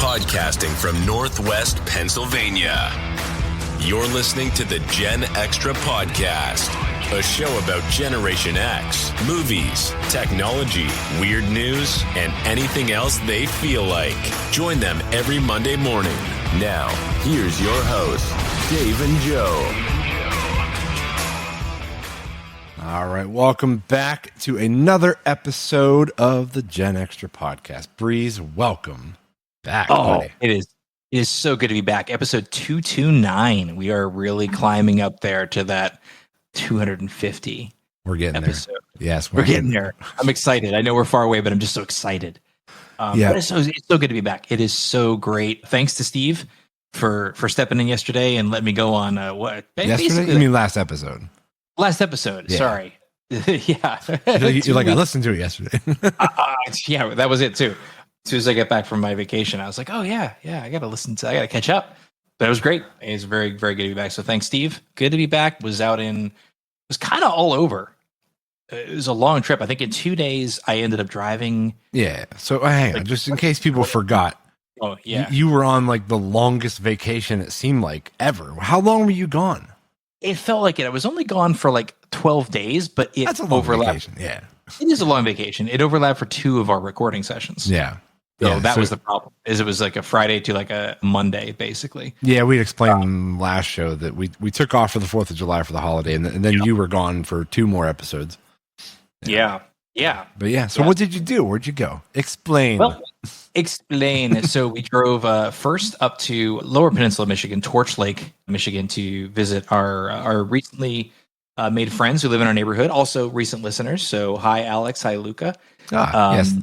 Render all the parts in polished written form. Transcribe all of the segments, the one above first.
podcasting from Northwest Pennsylvania. You're listening to the GenXtra Podcast, a show about Generation X, movies, technology, weird news, and anything else they feel like. Join them every Monday morning. Now, here's your hosts, Dave and Joe. All right, welcome back to another episode of the GenXtra Podcast. Breeze, welcome back, buddy. It is so good to be back. Episode 229. We are really climbing up there to that 250. We're getting episode. there. Yes, we're getting there. I'm excited. I know we're far away, but I'm just so excited. But it's so good to be back. It is so great. Thanks to Steve for stepping in yesterday and letting me go on what? Yesterday? You mean last episode? Last episode. Yeah. Sorry. Yeah. You're like, I listened to it yesterday. Yeah, that was it too. As soon as I get back from my vacation, I was like, oh yeah, I got to catch up. But it was great. It was very, very good to be back. So thanks, Steve. Good to be back. Was kind of all over. It was a long trip. I think in 2 days I ended up driving. Yeah. So hang on, just in case people forgot. Oh yeah. You were on like the longest vacation it seemed like ever. How long were you gone? It felt like it. I was only gone for like 12 days, but that's a long vacation. Yeah. It is a long vacation. It overlapped for 2 of our recording sessions. Yeah. So that was the problem. Is it was like a Friday to like a Monday, basically. Yeah, we explained last show that we took off for the 4th of July for the holiday, and then you were gone for 2 more episodes. Yeah. But yeah, so what did you do? Where'd you go? Explain. Well, explain. So we drove first up to Lower Peninsula, Michigan, Torch Lake, Michigan, to visit our recently made friends who live in our neighborhood, also recent listeners. So hi, Alex. Hi, Luca. Yes.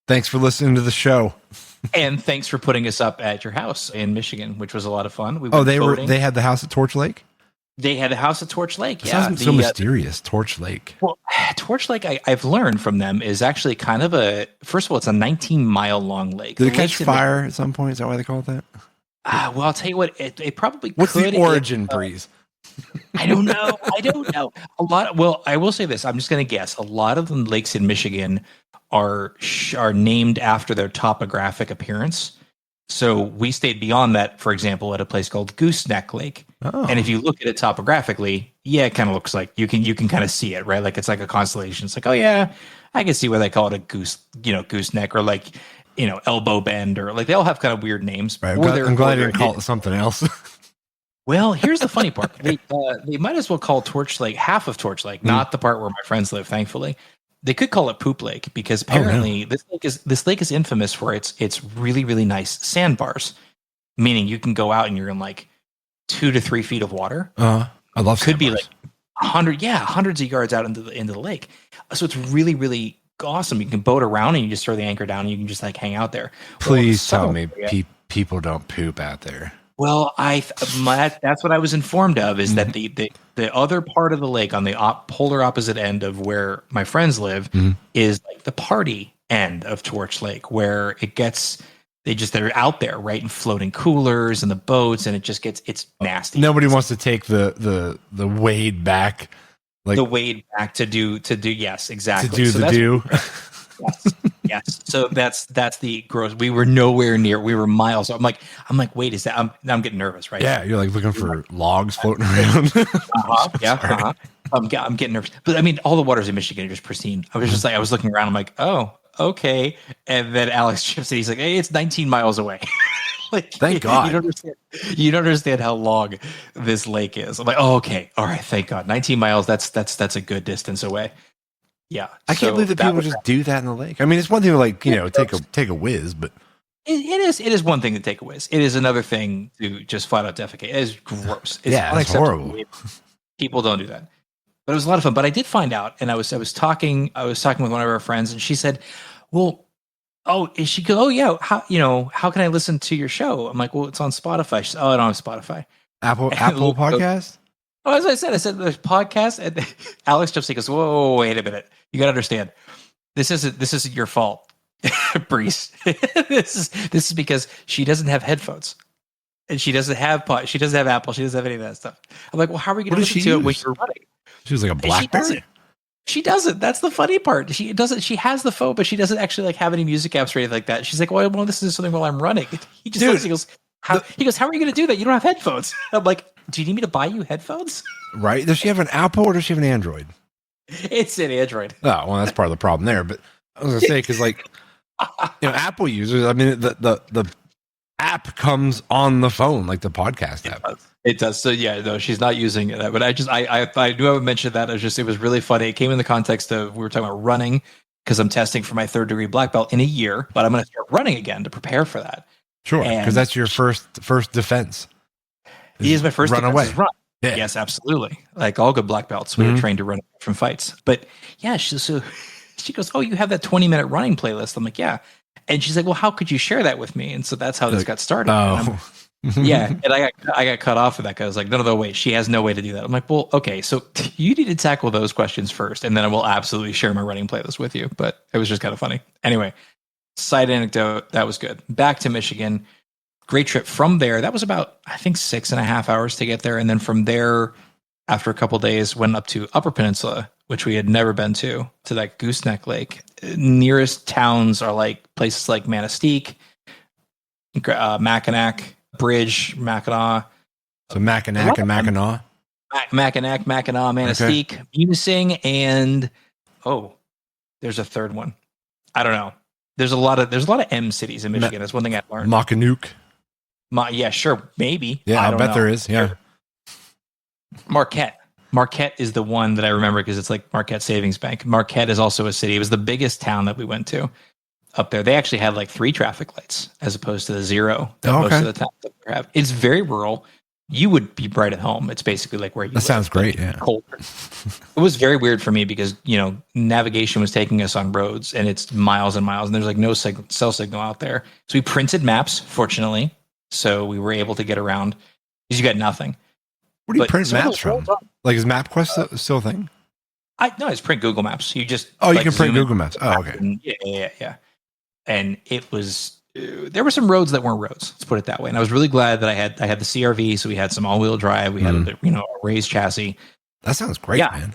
Thanks for listening to the show. And thanks for putting us up at your house in Michigan, which was a lot of fun. They had the house at Torch Lake? They had a house at Torch Lake. It sounds so mysterious, Torch Lake. Well, Torch Lake, I've learned from them, is actually kind of first of all, it's a 19-mile long lake. Did it catch fire at some point? Is that why they call it that? Well, I'll tell you what, it probably What's could. The origin, Breeze? I don't know. I will say this. I'm just going to guess. A lot of the lakes in Michigan are named after their topographic appearance. So we stayed beyond that, for example, at a place called Gooseneck Lake. Oh. And if you look at it topographically, it kind of looks like you can kind of see it, right? Like it's like a constellation. It's like, oh yeah, I can see why they call it a gooseneck, or like, elbow bend, or like they all have kind of weird names. Right. I'm glad you didn't call it something else. Well, here's the funny part. They might as well call Torch Lake half of Torch Lake, not the part where my friends live, thankfully. They could call it Poop Lake, because apparently this lake is infamous for its really, really nice sandbars, meaning you can go out and you're in like 2 to 3 feet of water. I love could sandbars. Be like hundreds of yards out into the lake. So it's really, really awesome. You can boat around and you just throw the anchor down and you can just like hang out there. Please tell me people don't poop out there. Well, that's what I was informed of, is that the other part of the lake on the polar opposite end of where my friends live is like the party end of Torch Lake, where they're out there, right, and floating coolers and the boats, and it's nasty. Nobody wants to take the wade back, like the wade back to do yes, exactly. To do Yes. So that's the gross. We were nowhere near. We were miles. I'm like, wait, is that? I'm getting nervous, right? Yeah, you're like looking for logs floating around. I'm getting nervous. But I mean, all the waters in Michigan are just pristine. I was just like, I was looking around. I'm like, oh, okay. And then Alex chips in. He's like, hey, it's 19 miles away. Like, thank God. You don't understand how long this lake is. I'm like, oh, okay, all right, thank God. 19 miles. That's a good distance away. Yeah, I can't believe that people just do that in the lake. I mean, it's one thing to like, take a whiz, but it is one thing to take a whiz. It is another thing to just flat out defecate. It is gross. It's horrible. People don't do that. But it was a lot of fun. But I did find out, and I was talking with one of our friends, and she said, "Well, she goes, oh yeah, how can I listen to your show?" I'm like, "Well, it's on Spotify." She said, "Oh, I don't have Spotify." Apple Podcast. Oh, as I said, there's podcast, and Alex jumps in, goes, "Whoa, wait a minute! You got to understand, this isn't your fault, Breeze. this is because she doesn't have headphones, and she doesn't have Apple, she doesn't have any of that stuff." I'm like, "Well, how are we going to listen to it when you're running?" She was like a BlackBerry. She doesn't. That's the funny part. She doesn't. She has the phone, but she doesn't actually like have any music apps or anything like that. She's like, "Well, I want to listen to something while I'm running." He just looks, he goes, "How?" He goes, "How are you going to do that? You don't have headphones." I'm like, "Do you need me to buy you headphones?" Right? Does she have an Apple or does she have an Android? It's an Android. Oh, well, that's part of the problem there. But I was going to say, because like, Apple users, I mean, the app comes on the phone, like the podcast app. It does. So yeah, no, she's not using it. But I knew I would mention that. It was really funny. It came in the context of we were talking about running because I'm testing for my 3rd degree black belt in a year, but I'm going to start running again to prepare for that. Sure, because that's your first defense. He is my first run away. Run. Yeah. Yes, absolutely. Like all good black belts, we were trained to run from fights. But yeah, she goes, "Oh, you have that 20-minute running playlist." I'm like, "Yeah." And she's like, "Well, how could you share that with me?" And so that's how this got started. Oh. Yeah, and I got cut off of that because I was like, no, wait, she has no way to do that. I'm like, well, okay, so you need to tackle those questions first, and then I will absolutely share my running playlist with you. But it was just kind of funny. Anyway, side anecdote, that was good. Back to Michigan, great trip from there. That was about, I think, 6.5 hours to get there, and then from there, after a couple of days, went up to Upper Peninsula, which we had never been to that Gooseneck Lake. Nearest towns are like places like Manistee, Mackinac, Bridge, Mackinac. So Mackinac and Mackinac? Mackinac, Manistee, Munising, and there's a third one. I don't know. There's a lot of M cities in Michigan. That's one thing I learned. Mackinac. Yeah, sure, maybe. Yeah, I bet there is. Yeah. Marquette. Marquette is the one that I remember because it's like Marquette Savings Bank. Marquette is also a city. It was the biggest town that we went to up there. They actually had like 3 traffic lights as opposed to the 0 that most of the towns have. It's very rural. You would be right at home. It's basically like where you live. Sounds great. Yeah. Colder. It was very weird for me because, navigation was taking us on roads and it's miles and miles and there's like no cell signal out there. So we printed maps, fortunately. So we were able to get around because you got nothing. Where do you print maps from? Like, is MapQuest still a thing? No, it's print Google Maps. You just you can print Google Maps. Oh, okay. And, yeah. And it was there were some roads that weren't roads. Let's put it that way. And I was really glad that I had the CRV, so we had some all-wheel drive. We had a raised chassis. That sounds great, man.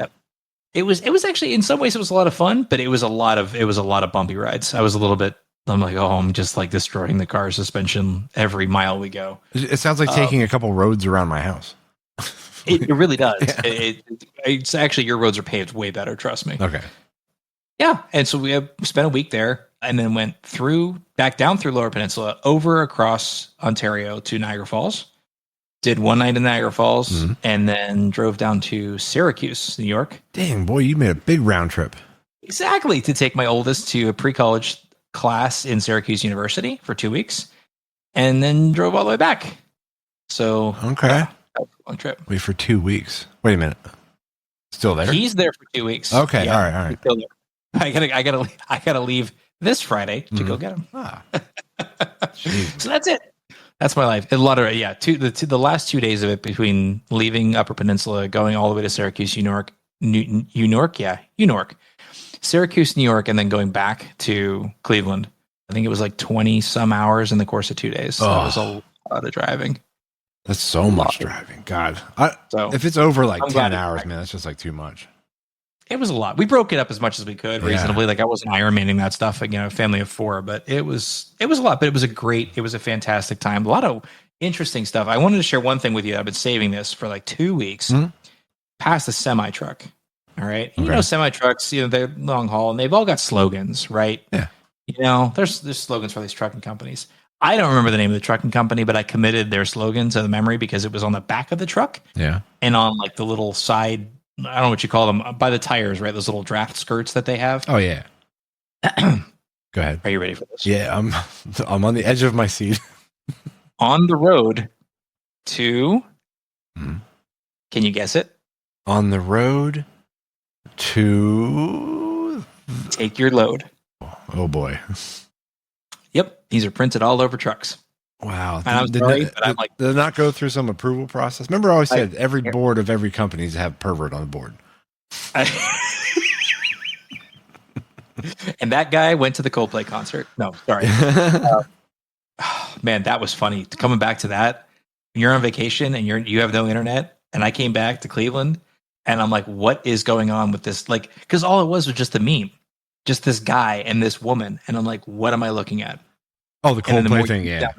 It was actually in some ways it was a lot of fun, but it was a lot of bumpy rides. I'm like, I'm just like destroying the car suspension every mile we go. It sounds like taking a couple roads around my house. It really does. Yeah. It's actually, your roads are paved way better. Trust me. Okay. Yeah. And so we spent a week there and then went back down through Lower Peninsula, over across Ontario to Niagara Falls. Did one night in Niagara Falls and then drove down to Syracuse, New York. Dang, boy, you made a big round trip. Exactly. To take my oldest to a pre-college class in Syracuse University for 2 weeks and then drove all the way back. So, okay. That was a long trip. Wait, for 2 weeks. Wait a minute. Still there? He's there for 2 weeks. Okay. Yeah, all right. Still there. I gotta leave this Friday to go get him. So that's it. That's my life. A lot of the last 2 days of it, between leaving Upper Peninsula, going all the way to Syracuse, Syracuse, New York, and then going back to Cleveland. I think it was like 20 some hours in the course of 2 days. So that was a lot of driving. That's so much driving. God. If it's over like 10 hours, man, that's just like too much. It was a lot. We broke it up as much as we could reasonably. Like, I wasn't Ironmaning that stuff, a family of 4, but it was a lot, but it was a fantastic time. A lot of interesting stuff. I wanted to share one thing with you. I've been saving this for like 2 weeks. Past a semi truck. All right. And, semi trucks, they're long haul and they've all got slogans, right? Yeah. There's slogans for these trucking companies. I don't remember the name of the trucking company, but I committed their slogan to the memory because it was on the back of the truck. Yeah. And on like the little side, I don't know what you call them, by the tires, right? Those little draft skirts that they have. Oh yeah. Go ahead. Are you ready for this? Yeah, I'm on the edge of my seat. On the road to, can you guess it? On the road to take your load. Oh boy. Yep. These are printed all over trucks. Wow. And I'm sorry, but I'm like, did it not go through some approval process? Remember I always said every board of every company needs to have pervert on the board. And that guy went to the Coldplay concert. No, sorry. Man, that was funny. Coming back to that, you're on vacation and you have no internet. And I came back to Cleveland And I'm like, what is going on with this? Like, because all it was just a meme, just this guy and this woman. And I'm like, what am I looking at? Oh, the Coldplay thing, yeah.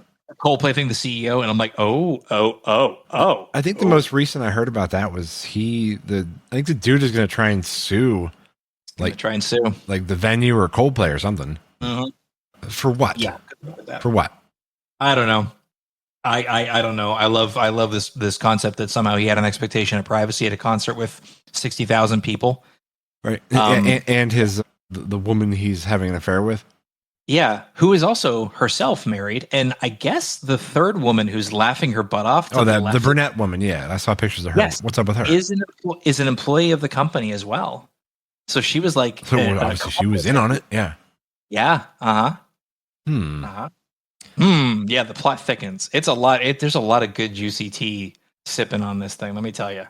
Coldplay thing, the CEO. And I'm like, oh. I think the most recent I heard about that was I think the dude is going to try and sue. Like, the venue or Coldplay or something. Mm-hmm. For what? Yeah. For what? I don't know. I don't know. I love this concept that somehow he had an expectation of privacy at a concert with 60,000 people. Right. And the woman he's having an affair with. Yeah, who is also herself married, and I guess the third woman who's laughing her butt off. The brunette woman. Yeah, I saw pictures of her. Yes. What's up with her? Is an employee of the company as well. So she was like, obviously she was in on it. Yeah. Yeah. Yeah. The plot thickens. It's a lot. There's a lot of good juicy tea sipping on this thing. Let me tell you.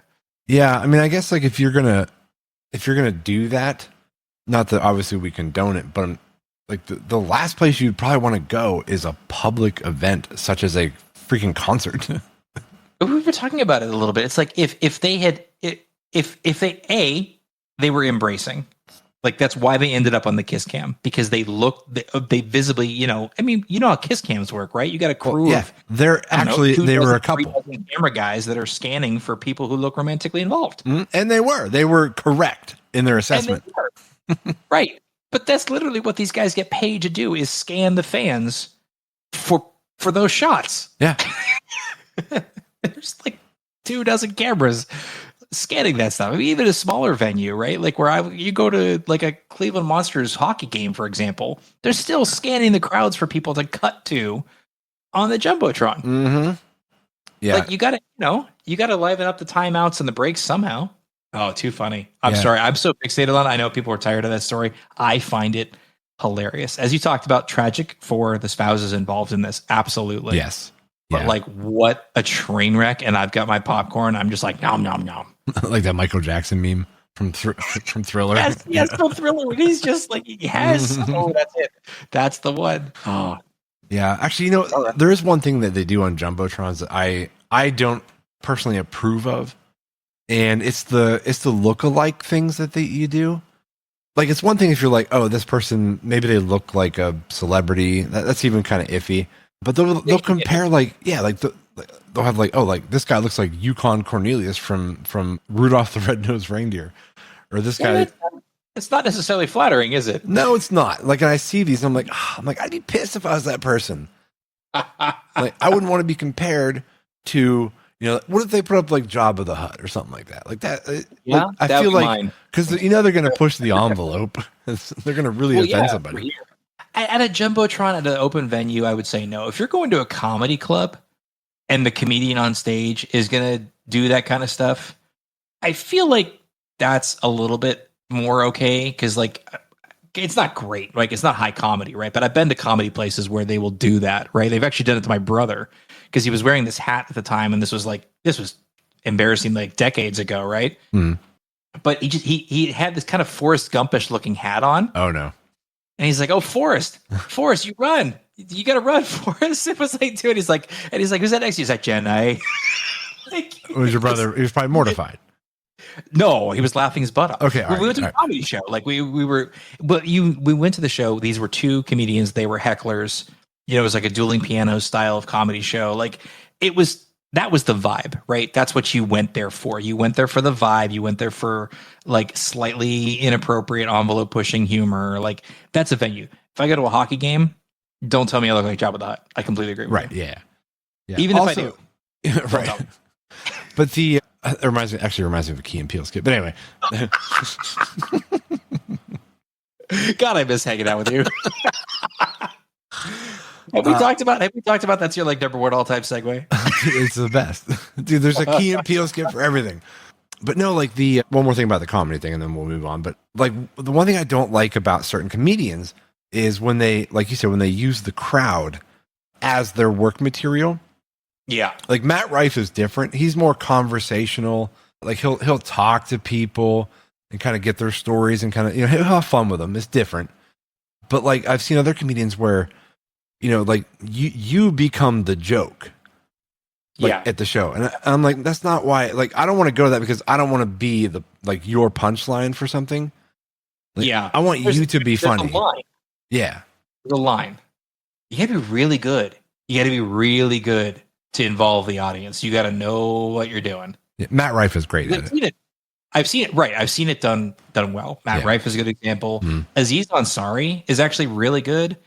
Yeah, I mean, I guess like if you're gonna do that, not that obviously we condone it, but like the last place you'd probably want to go is a public event such as a freaking concert. We were talking about it a little bit. It's like if they were embracing, like that's why they ended up on the kiss cam, because they visibly, I mean, you know how kiss cams work, right? You got a crew of they were a couple camera guys that are scanning for people who look romantically involved. And they were correct in their assessment. Right. But that's literally what these guys get paid to do, is scan the fans for those shots. Yeah. There's like 24 cameras scanning that stuff. I mean, even a smaller venue, right? Like you go to like a Cleveland Monsters hockey game, for example, they're still scanning the crowds for people to cut to on the Jumbotron. Mm-hmm. Yeah. Like you gotta liven up the timeouts and the breaks somehow. Oh, too funny. I'm sorry. I'm so fixated on it. I know people are tired of that story. I find it hilarious. As you talked about, tragic for the spouses involved in this. Absolutely. Yes. But like, what a train wreck. And I've got my popcorn. I'm just like, nom, nom, nom. Like that Michael Jackson meme from Thriller. Yes, from Thriller. He's just like, yes. Oh, that's it. That's the one. Oh. Yeah. Actually, there is one thing that they do on Jumbotrons that I don't personally approve of. And it's the look-alike things that you do. Like, it's one thing if you're like, oh, this person, maybe they look like a celebrity. That's even kind of iffy. But they'll compare they'll have like, oh, like this guy looks like Yukon Cornelius from Rudolph the Red-Nosed Reindeer, or this guy. It's not necessarily flattering, is it? No, it's not. Like, and I see these, and I'm like, I'd be pissed if I was that person. Like, I wouldn't want to be compared to. What if they put up like Jabba the Hutt or something like that? Like that. Yeah, like, I feel like because they're going to push the envelope. They're going to really offend somebody. At a Jumbotron, at an open venue, I would say no. If you're going to a comedy club and the comedian on stage is going to do that kind of stuff, I feel like that's a little bit more okay, because like it's not great. Like, it's not high comedy, right? But I've been to comedy places where they will do that, right? They've actually done it to my brother, because he was wearing this hat at the time, and this was embarrassing, like decades ago, right? Mm. But he had this kind of Forrest Gumpish looking hat on. Oh no! And he's like, "Oh, Forrest, you run! You got to run, Forrest!" It was like, dude, he's like, "Who's that next to you?" He's like, "Jen, I." Like, was your brother? He was probably mortified. No, he was laughing his butt off. Okay, we went to a comedy show. Like we went to the show. These were two comedians. They were hecklers. It was like a dueling piano style of comedy show. Like that was the vibe, right? That's what you went there for. You went there for the vibe. You went there for like slightly inappropriate envelope pushing humor. Like, that's a venue. If I go to a hockey game, don't tell me I look like Jabba the Hutt. I completely agree with right, you. Yeah. Even also, if I do. Right. But it reminds me of a Key and Peele skit. But anyway. God, I miss hanging out with you. Have we talked about that's your like number one all time segue? It's the best. Dude, there's a Key and Peele skit for everything. But no, like one more thing about the comedy thing, and then we'll move on. But like the one thing I don't like about certain comedians is when they, like you said, when they use the crowd as their work material. Yeah. Like Matt Rife is different. He's more conversational. Like he'll talk to people and kind of get their stories and kind of, he'll have fun with them. It's different. But like I've seen other comedians where, like you become the joke. Yeah. at the show. And I'm like, that's not why. Like, I don't want to go to that because I don't want to be the like your punchline for something. Like, Yeah. I want you to be There's funny. a line. Yeah. There's a line. You got to be really good. You got to be really good to involve the audience. You got to know what you're doing. Yeah, Matt Rife is great at it. I've seen it. Right. I've seen it done well. Matt Rife is a good example. Mhm. Aziz Ansari is actually really good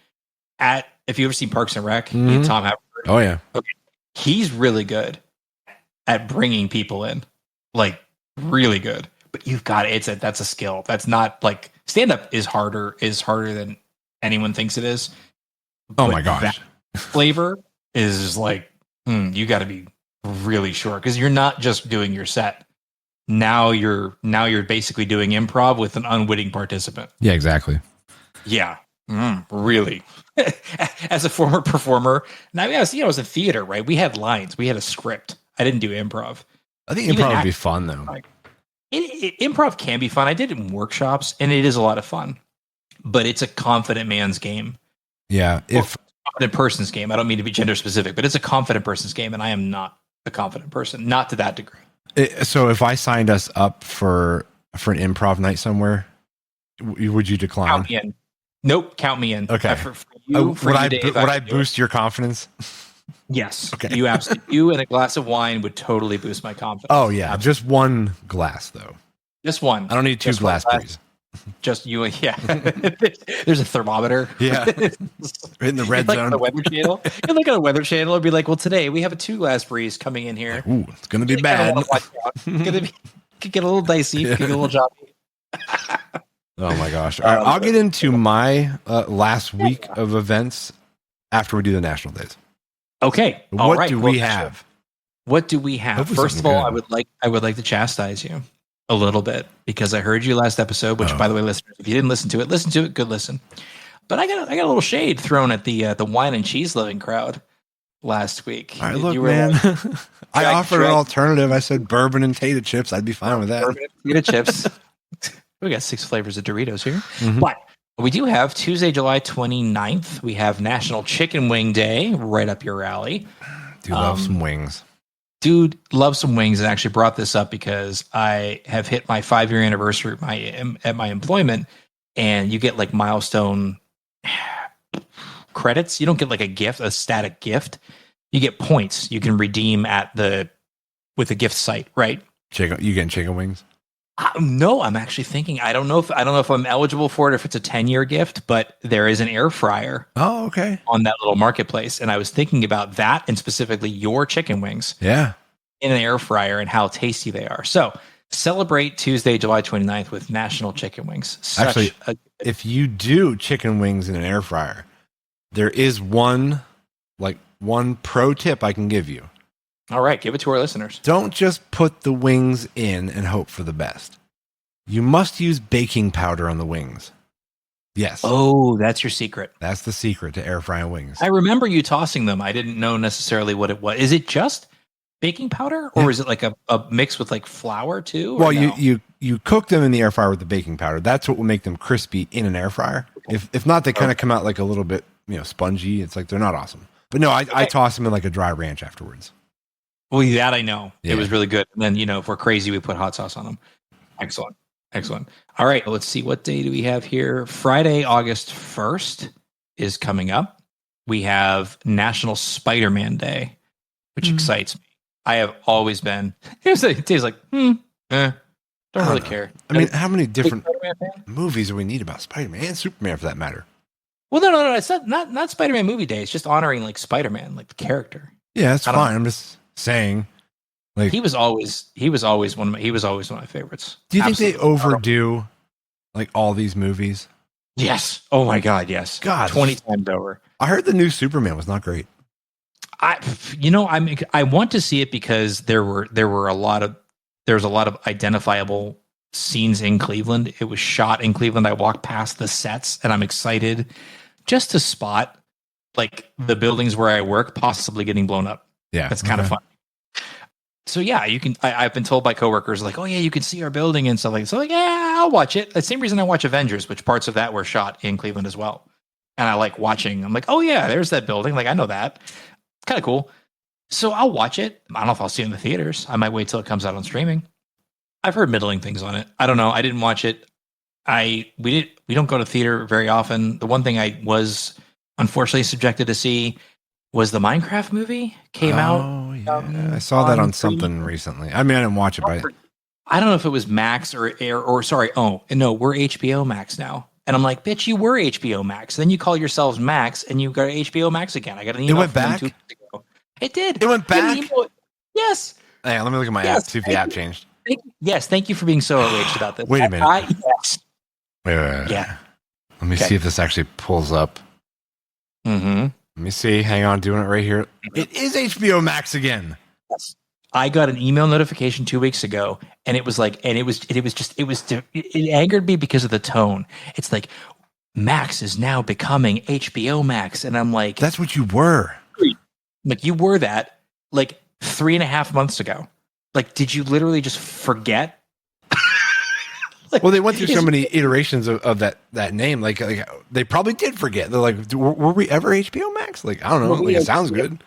at, if you ever seen Parks and Rec, Mhm. Tom Haverford. Oh yeah. Okay. He's really good at bringing people in, like really good. But you've got that's a skill. That's not like stand up is harder than anyone thinks it is. Oh But my gosh. that flavor is like you got to be really sure because you're not just doing your set. Now you're basically doing improv with an unwitting participant. Yeah, exactly. Yeah, really. As a former performer, now I was in theater, right? We had lines, we had a script. I didn't do improv. I think improv would be fun though. Improv can be fun. I did it in workshops, and it is a lot of fun. But it's a confident man's game. Yeah, if confident person's game. I don't mean to be gender specific, but it's a confident person's game, and I am not a confident person, not to that degree. So if I signed us up for an improv night somewhere, would you decline? Count me in. Nope, count me in. Okay. For you, would I boost your confidence? Yes. Okay. You and a glass of wine would totally boost my confidence. Oh yeah, just one glass though. Just one. I don't need two glass, please. Just you and yeah. There's a thermometer. Yeah. In the red like zone. On the Weather Channel. You look at a Weather Channel and be like, well, today we have a 2-glass breeze coming in here. Ooh, it's gonna be bad. It's gonna be could get a little dicey, could get a little choppy. Oh my gosh. All right, I'll get into my last week of events after we do the national days. Okay. What do we have? What do we have? Hopefully First of all, good. I would like to chastise you a little bit because I heard you last episode, which by the way, listeners, if you didn't listen to it, good listen. But I got a little shade thrown at the wine and cheese loving crowd last week. All right, look, man. Like, I offered an alternative. I said bourbon and tater chips. I'd be fine with that. Bourbon and potato chips. We got 6 flavors of Doritos here. Mhm. But we do have Tuesday, July 29th. We have National Chicken Wing Day, right up your alley. Do love some wings. Dude, love some wings, and actually brought this up because I have hit my 5-year anniversary at my employment, and you get like milestone credits. You don't get like a static gift. You get points you can redeem with the gift site, right? You getting chicken wings? No, I'm actually thinking. I don't know if I'm eligible for it, if it's a 10-year gift, but there is an air fryer. Oh, okay. On that little marketplace, and I was thinking about that, and specifically your chicken wings. Yeah. In an air fryer and how tasty they are. So celebrate Tuesday, July 29th with National Chicken Wings. If you do chicken wings in an air fryer, there is one pro tip I can give you. All right, give it to our listeners. Don't just put the wings in and hope for the best. You must use baking powder on the wings. Yes. Oh, that's your secret. That's the secret to air frying wings. I remember you tossing them. I didn't know necessarily what it was. Is it just baking powder, or is it like a mix with like flour too? Well, no? you cook them in the air fryer with the baking powder. That's what will make them crispy in an air fryer. If not, they kind of come out like a little bit spongy. It's like they're not awesome. But no, I toss them in like a dry ranch afterwards. Well, that I know. Yeah. It was really good. And then, if we're crazy, we put hot sauce on them. Excellent. All right, let's see. What day do we have here? Friday, August 1st is coming up. We have National Spider-Man Day, which excites me. I have always been. It tastes like, don't really care. I mean, how many different movies do we need about Spider-Man and Superman for that matter? Well, no. It's not Spider-Man movie day. It's just honoring like Spider-Man, like the character. Yeah, that's fine. I'm just saying, like he was always one of my favorites. Do you think they overdo like all these movies? Yes. Oh my God, yes. God, 20 times over. I heard the new Superman was not great. I want to see it because there was a lot of identifiable scenes in Cleveland. It was shot in Cleveland. I walked past the sets and I'm excited just to spot like the buildings where I work possibly getting blown up. Yeah. That's kind of fun. So yeah, you can. I've been told by coworkers like, "Oh yeah, you can see our building and stuff like." So like, yeah, I'll watch it. The same reason I watch Avengers, which parts of that were shot in Cleveland as well. And I like watching. I'm like, "Oh yeah, there's that building. Like I know that. It's kind of cool." So I'll watch it. I don't know if I'll see it in the theaters. I might wait till it comes out on streaming. I've heard middling things on it. I don't know. I didn't watch it. We don't go to theater very often. The one thing I was unfortunately subjected to see was the Minecraft movie came out. Oh yeah, I saw that on something recently. I mean, I didn't watch it, but I don't know if it was Max or sorry. Oh no, we're HBO Max now. And I'm like, bitch, you were HBO Max. Then you call yourselves Max, and you got HBO Max again. I got an email. It went back. 2 weeks ago. It did. It went back. Yes. Hey, let me look at my app. See if the app changed. Thank you for being so outraged about this. Wait a minute. Yes. Wait. Yeah. Let me see if this actually pulls up. Mm-hmm. Let me see. Hang on, doing it right here. It is HBO Max again. Yes. I got an email notification 2 weeks ago, and it was like, it angered me because of the tone. It's like, Max is now becoming HBO Max, and I'm like, that's what you were. Like, you were that like 3.5 months ago. Like, did you literally just forget? Like, well, they went through so many iterations of that name. Like they probably did forget. They're like, were we ever HBO Max? Like, I don't know. Like, it sounds good.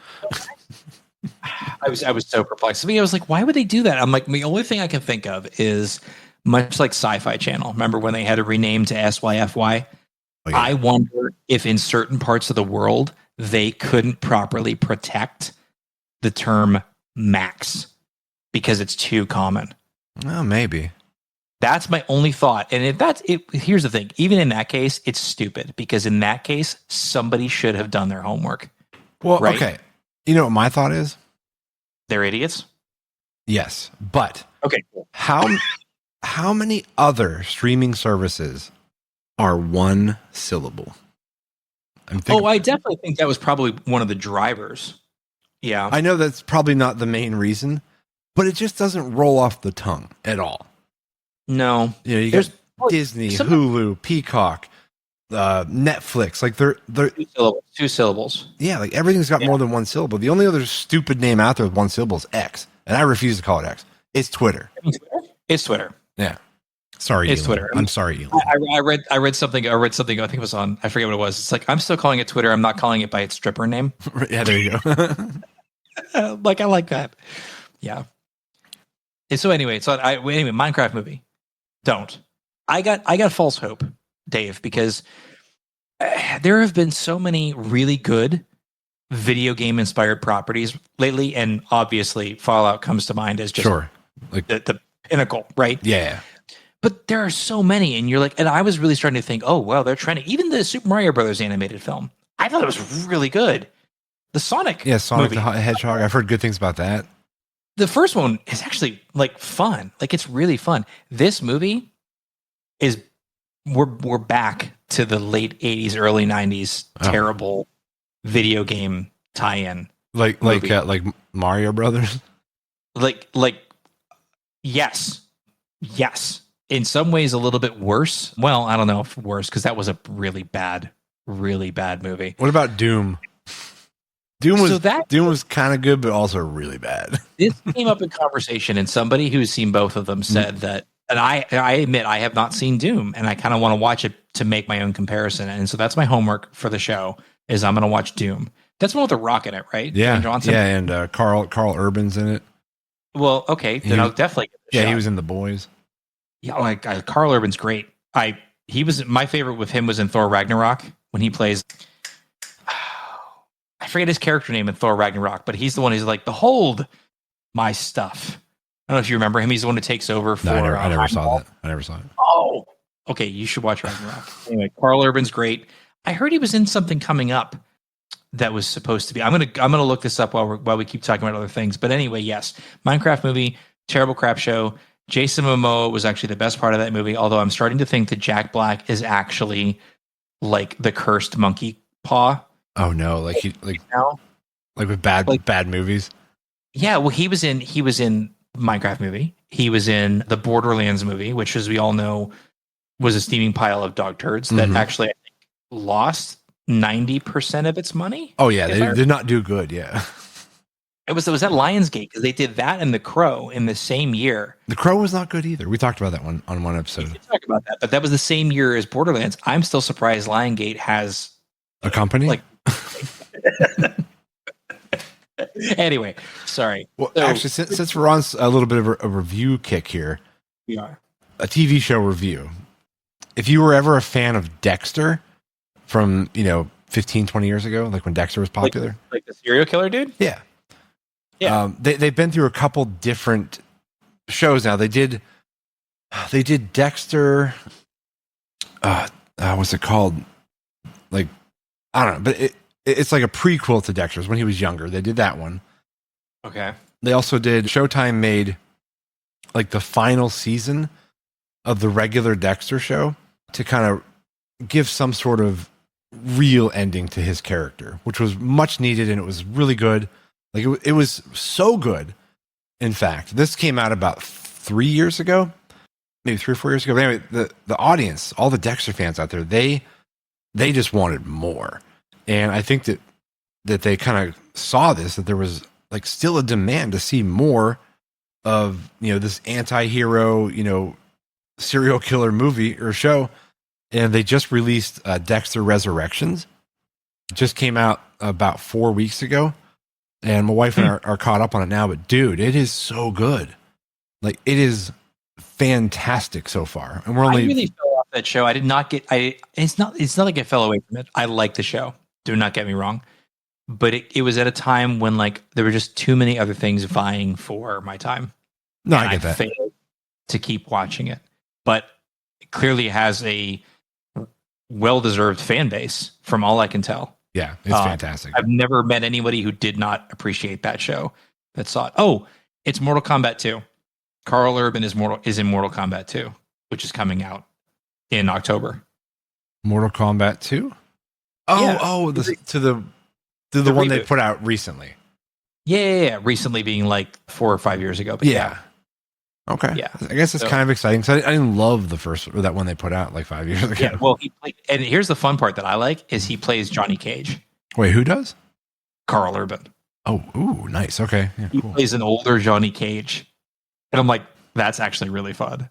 I was so perplexed. I mean, I was like, why would they do that? I'm like, the only thing I can think of is much like Sci-Fi Channel. Remember when they had to rename to SYFY? Oh, yeah. I wonder if in certain parts of the world they couldn't properly protect the term Max because it's too common. Well, maybe. That's my only thought. And if that's it, here's the thing. Even in that case, it's stupid because in that case, somebody should have done their homework. Well, right? Okay. You know what my thought is? They're idiots. Yes, but okay, cool. How many other streaming services are one syllable? I definitely think that was probably one of the drivers. Yeah. I know that's probably not the main reason, but it just doesn't roll off the tongue at all. No. You know, you got Disney, Hulu, Peacock, Netflix. Like they're 2 syllables. Yeah, like everything's got more than one syllable. The only other stupid name out there with one syllable is X, and I refuse to call it X. It's Twitter. It's Twitter. Yeah. Sorry, it's Elon. Twitter. I'm sorry, Elon. I read something. I think it was on. I forget what it was. It's like, I'm still calling it Twitter. I'm not calling it by its stripper name. Yeah, there you go. Like, I like that. Yeah. And so anyway, Minecraft movie. Don't. I got false hope, Dave, because there have been so many really good video game inspired properties lately, and obviously Fallout comes to mind as just like the pinnacle, right? Yeah. But there are so many, and you're like, and I was really starting to think, oh well, they're trying to, even the Super Mario Brothers animated film, I thought it was really good. The Sonic movie. The Hedgehog. I've heard good things about that. The first one is actually like fun. Like, it's really fun. This movie is we're back to the late 80s, early 90s terrible video game tie-in. Like Mario Brothers? Like yes. In some ways a little bit worse. Well, I don't know if worse, because that was a really bad movie. What about Doom? Doom was kind of good, but also really bad. This came up in conversation, and somebody who's seen both of them said that, and I admit I have not seen Doom, and I kind of want to watch it to make my own comparison. And so that's my homework for the show, is I'm going to watch Doom. That's one with The Rock in it, right? Yeah, Dwayne Johnson? Yeah, and Carl Urban's in it. Well, okay, then I'll definitely give it a shot. He was in The Boys. Yeah, like Carl Urban's great. He was my favorite with him was in Thor Ragnarok when he plays. I forget his character name in Thor Ragnarok, but he's the one who's like, behold my stuff. I don't know if you remember him. He's the one who takes over for. No, I never saw that. I never saw it. Oh, okay. You should watch Ragnarok. Anyway, Carl Urban's great. I heard he was in something coming up that was supposed to be. I'm gonna look this up while we keep talking about other things. But anyway, yes, Minecraft movie, terrible crap show. Jason Momoa was actually the best part of that movie. Although I'm starting to think that Jack Black is actually like the cursed monkey paw. Oh no! Like with bad movies. Yeah, well, he was in Minecraft movie. He was in the Borderlands movie, which, as we all know, was a steaming pile of dog turds that actually I think lost 90% of its money. Oh yeah, they did not do good. Yeah, it was at Lionsgate, because they did that and The Crow in the same year. The Crow was not good either. We talked about that one on one episode. We did talk about that, but that was the same year as Borderlands. I'm still surprised Lionsgate has a company. Like, Anyway, sorry. Well, So, actually, since we're on a little bit of a review kick here, we are. a TV show review. If you were ever a fan of Dexter from, 15, 20 years ago, like when Dexter was popular. Like the serial killer dude? Yeah. Yeah. They've been through a couple different shows now. They did Dexter. What's it called? Like, I don't know, but it's like a prequel to Dexter's when he was younger. They did that one. Okay. They also did Showtime made like the final season of the regular Dexter show to kind of give some sort of real ending to his character, which was much needed and it was really good. Like it was so good. In fact, this came out about 3 years ago, maybe 3 or 4 years ago. But anyway, the audience, all the Dexter fans out there, they just wanted more. And I think that they kind of saw this, that there was like still a demand to see more of, this anti-hero, serial killer movie or show. And they just released Dexter Resurrections. It just came out about 4 weeks ago. And my wife and I are caught up on it now. But dude, it is so good. Like it is fantastic so far. And I really fell off that show. I did not get. It's not like I fell away from it. I like the show. Do not get me wrong. But it was at a time when like there were just too many other things vying for my time. No, I get that. Failed to keep watching it, but it clearly has a well-deserved fan base from all I can tell. Yeah, it's fantastic. I've never met anybody who did not appreciate that show that saw it. Oh, it's Mortal Kombat 2. Carl Urban is in Mortal Kombat 2, which is coming out in October. Mortal Kombat 2? Oh, yeah. the one they put out recently. Yeah. Recently being like 4 or 5 years ago. But yeah. Okay. Yeah. I guess it's kind of exciting. So I didn't love that one they put out like 5 years ago. Yeah. Well, and here's the fun part that I like is he plays Johnny Cage. Wait, who does? Carl Urban. Oh, ooh, nice. Okay. Yeah, he plays an older Johnny Cage. And I'm like, that's actually really fun.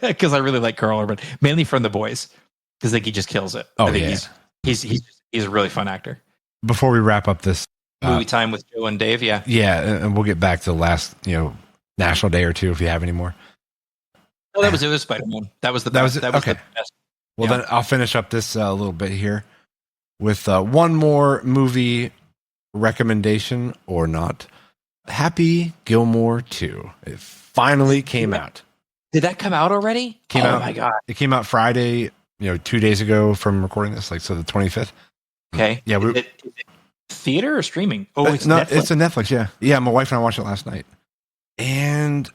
Because I really like Carl Urban, mainly from The Boys. Because like he just kills it. Oh, I think he's a really fun actor. Before we wrap up this movie time with Joe and Dave, yeah. Yeah, and we'll get back to the last, National Day or two if you have any more. Oh, that was it. Was Spider-Man. That was the best. That was okay. The best. Well, then I'll finish up this a little bit here with one more movie recommendation or not. Happy Gilmore 2. It finally came out. Did that come out already? Oh my God. It came out Friday, 2 days ago from recording this, so the 25th. Okay. Yeah. Is it theater or streaming? Oh, it's no, Netflix. It's a Netflix. Yeah. Yeah. My wife and I watched it last night. And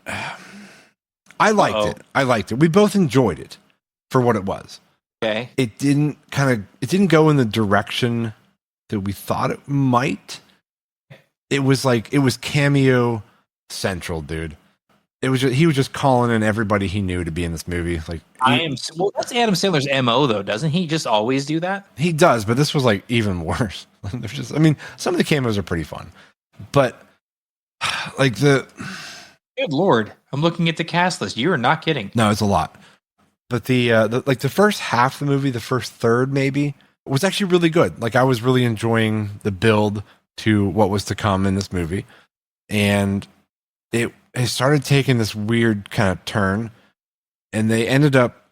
I liked it. We both enjoyed it for what it was. Okay. It didn't go in the direction that we thought it might. It was cameo central, dude. He was just calling in everybody he knew to be in this movie. Like that's Adam Sandler's MO though, doesn't he? Just always do that? He does, but this was like even worse. Some of the cameos are pretty fun. But like good Lord, I'm looking at the cast list. You are not kidding. No, it's a lot. But the first half of the movie, the first third maybe, was actually really good. Like I was really enjoying the build to what was to come in this movie. And it started taking this weird kind of turn, and they ended up,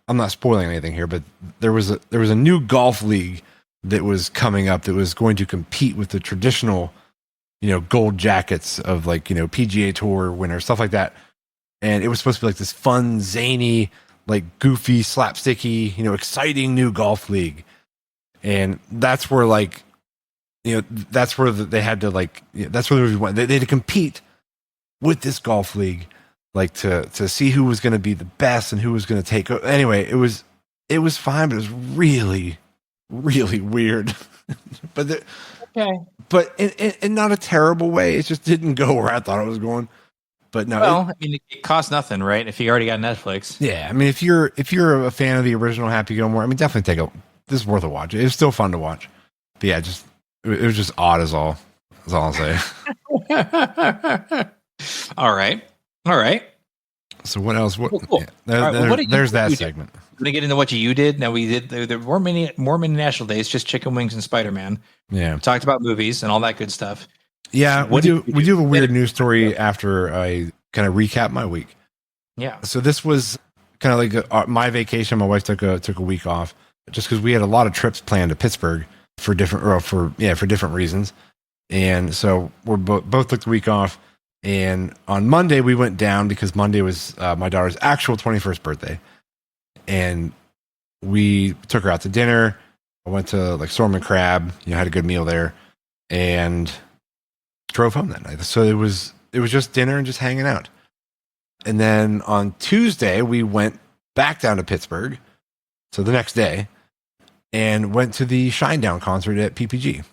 I'm not spoiling anything here, but there was a new golf league that was coming up that was going to compete with the traditional, gold jackets of like, PGA Tour winners, stuff like that. And it was supposed to be like this fun, zany, like goofy, slapsticky, exciting new golf league. And that's where like, that's where they had to like, that's where the movie went. They had to compete with this golf league, like to see who was going to be the best and who was going to take. Anyway, it was fine, but it was really, really weird. But in not a terrible way. It just didn't go where I thought it was going. But no, well, it costs nothing, right? If you already got Netflix. Yeah, if you're a fan of the original Happy Gilmore, definitely this is worth a watch. It's still fun to watch. But yeah, it was just odd as all. That's all I'll say. All right. So what else? What? Cool. Yeah, there's that segment. Going to get into what you did. Now we did. There were many national days. Just chicken wings and Spider-Man. Yeah. We talked about movies and all that good stuff. Yeah, we do have a weird news story after I kind of recap my week. Yeah. So this was kind of like my vacation. My wife took a week off just because we had a lot of trips planned to Pittsburgh for different reasons, and so we're both took the week off. And on Monday we went down because Monday was my daughter's actual 21st birthday, and we took her out to dinner. I went to like Storm and Crab, had a good meal there, and drove home that night. So it was just dinner and just hanging out. And then on Tuesday, we went back down to Pittsburgh. So the next day, and went to the Shinedown concert at PPG.